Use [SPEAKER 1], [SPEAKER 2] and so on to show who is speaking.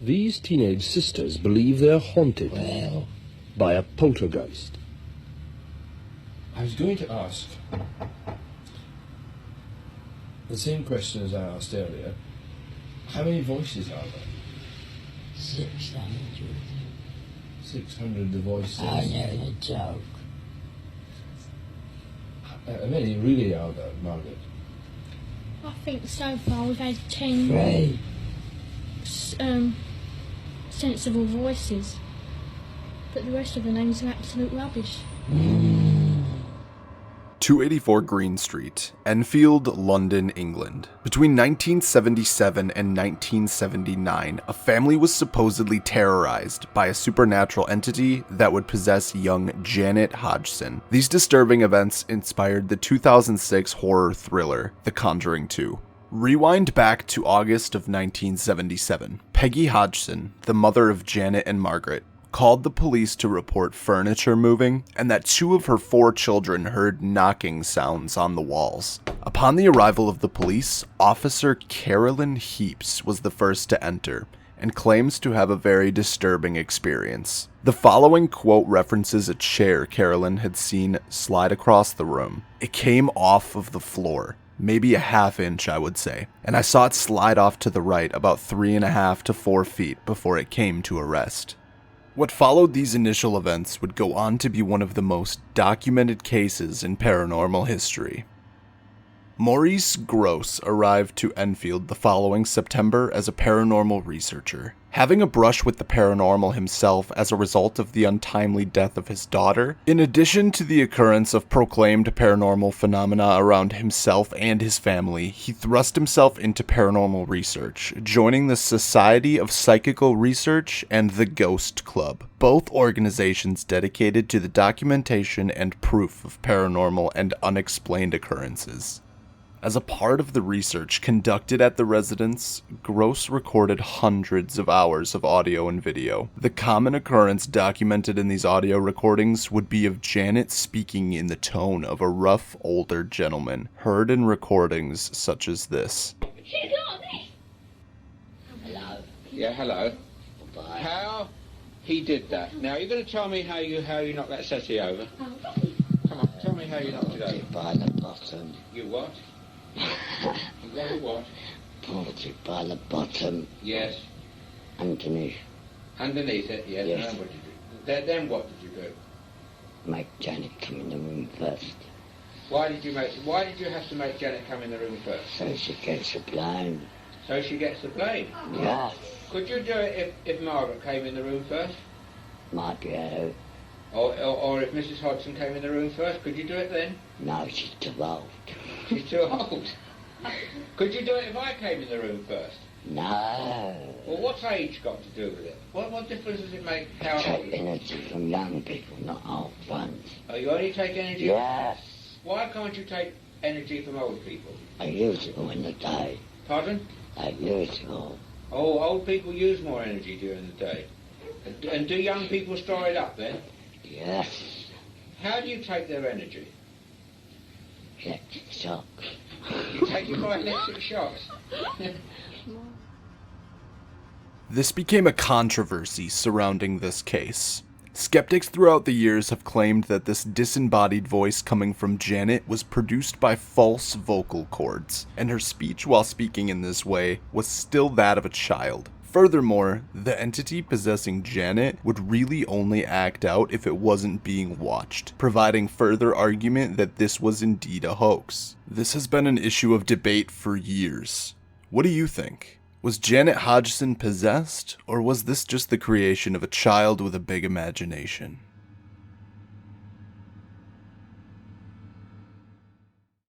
[SPEAKER 1] These teenage sisters believe they're haunted by a poltergeist.
[SPEAKER 2] I was going to ask the same question as I asked earlier. How many voices are there?
[SPEAKER 3] 600.
[SPEAKER 2] 600 the voices.
[SPEAKER 3] I know the joke.
[SPEAKER 2] How many really are there, Margaret?
[SPEAKER 4] I think so far we've had 10
[SPEAKER 3] Three.
[SPEAKER 4] Sensible voices, but the rest of the names are absolute rubbish.
[SPEAKER 5] 284 Green Street, Enfield, London, England. Between 1977 and 1979, a family was supposedly terrorized by a supernatural entity that would possess young Janet Hodgson. These disturbing events inspired the 2006 horror thriller, The Conjuring 2. Rewind back to August of 1977. Peggy Hodgson, the mother of Janet and Margaret, called the police to report furniture moving and that 2 of her 4 children heard knocking sounds on the walls. Upon the arrival of the police, Officer Carolyn Heaps was the first to enter and claims to have a very disturbing experience. The following quote references a chair Carolyn had seen slide across the room. It came off of the floor, maybe a ½ inch I would say, and I saw it slide off to the right about 3.5 to 4 feet before it came to a rest. What followed these initial events would go on to be one of the most documented cases in paranormal history. Maurice Gross arrived to Enfield the following September as a paranormal researcher. Having a brush with the paranormal himself as a result of the untimely death of his daughter, in addition to the occurrence of proclaimed paranormal phenomena around himself and his family, he thrust himself into paranormal research, joining the Society of Psychical Research and the Ghost Club, both organizations dedicated to the documentation and proof of paranormal and unexplained occurrences. As a part of the research conducted at the residence, Gross recorded hundreds of hours of audio and video. The common occurrence documented in these audio recordings would be of Janet speaking in the tone of a rough older gentleman, heard in recordings such as this.
[SPEAKER 4] She's not this!
[SPEAKER 3] Hello.
[SPEAKER 6] Yeah, hello.
[SPEAKER 3] Bye.
[SPEAKER 6] How he did that. Now, you're going to tell me how you knocked that settee over? Come on, tell me how you knocked it over.
[SPEAKER 3] By the bottom.
[SPEAKER 6] You what? You got it what?
[SPEAKER 3] Pulled it by the bottom.
[SPEAKER 6] Yes.
[SPEAKER 3] Underneath.
[SPEAKER 6] Underneath it, yes.
[SPEAKER 3] Yes.
[SPEAKER 6] And what did you do? Then what did you do?
[SPEAKER 3] Make Janet come in the room first.
[SPEAKER 6] Why did you have to make Janet come in the room first?
[SPEAKER 3] So she gets the blame.
[SPEAKER 6] So she gets the blame.
[SPEAKER 3] Yes.
[SPEAKER 6] Could you do it if Margaret came in the room first?
[SPEAKER 3] Might be able.
[SPEAKER 6] Or if Mrs. Hodgson came in the room first, could you do it then?
[SPEAKER 3] No, she's too old.
[SPEAKER 6] She's too old. Could you do it if I came in the room first?
[SPEAKER 3] No.
[SPEAKER 6] Well, what's age got to do with it? What difference does it make how old?
[SPEAKER 3] Take energy from young people, not old ones.
[SPEAKER 6] Oh, you only take energy?
[SPEAKER 3] Yes.
[SPEAKER 6] Why can't you take energy from old people?
[SPEAKER 3] I use it all in the day.
[SPEAKER 6] Pardon?
[SPEAKER 3] I use it all.
[SPEAKER 6] Oh, old people use more energy during the day. And do young people store it up then?
[SPEAKER 3] Yes.
[SPEAKER 6] How do you take their energy?
[SPEAKER 3] Electric shock.
[SPEAKER 6] You take it by electric shocks.
[SPEAKER 5] This became a controversy surrounding this case. Skeptics throughout the years have claimed that this disembodied voice coming from Janet was produced by false vocal cords, and her speech while speaking in this way was still that of a child. Furthermore, the entity possessing Janet would really only act out if it wasn't being watched, providing further argument that this was indeed a hoax. This has been an issue of debate for years. What do you think? Was Janet Hodgson possessed, or was this just the creation of a child with a big imagination?